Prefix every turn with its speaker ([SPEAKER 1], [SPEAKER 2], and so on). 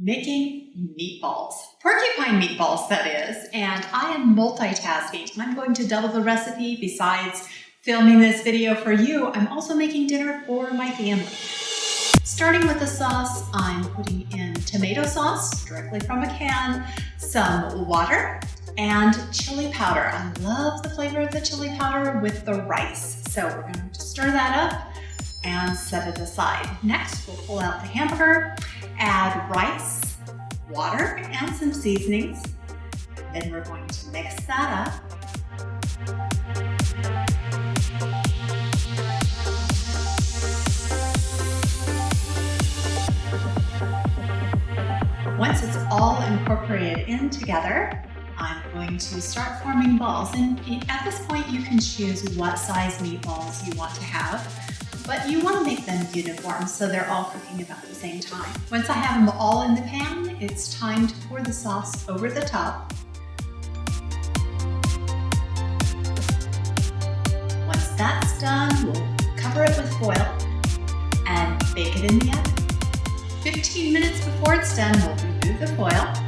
[SPEAKER 1] making meatballs. Porcupine meatballs, that is, and I am multitasking. I'm going to double the recipe. Besides filming this video for you, I'm also making dinner for my family. Starting with the sauce, I'm putting in tomato sauce directly from a can, some water, and chili powder. I love the flavor of the chili powder with the rice. So we're going to stir that up and set it aside. Next, we'll pull out the hamburger, add rice, water, and some seasonings. Then we're going to mix that up. Once it's all incorporated in together, I'm going to start forming balls. And at this point, you can choose what size meatballs you want to have, but you want to make them uniform so they're all cooking about the same time. Once I have them all in the pan, it's time to pour the sauce over the top. Once that's done, we'll cover it with foil and bake it in the oven. 15 minutes before it's done, we'll remove the foil.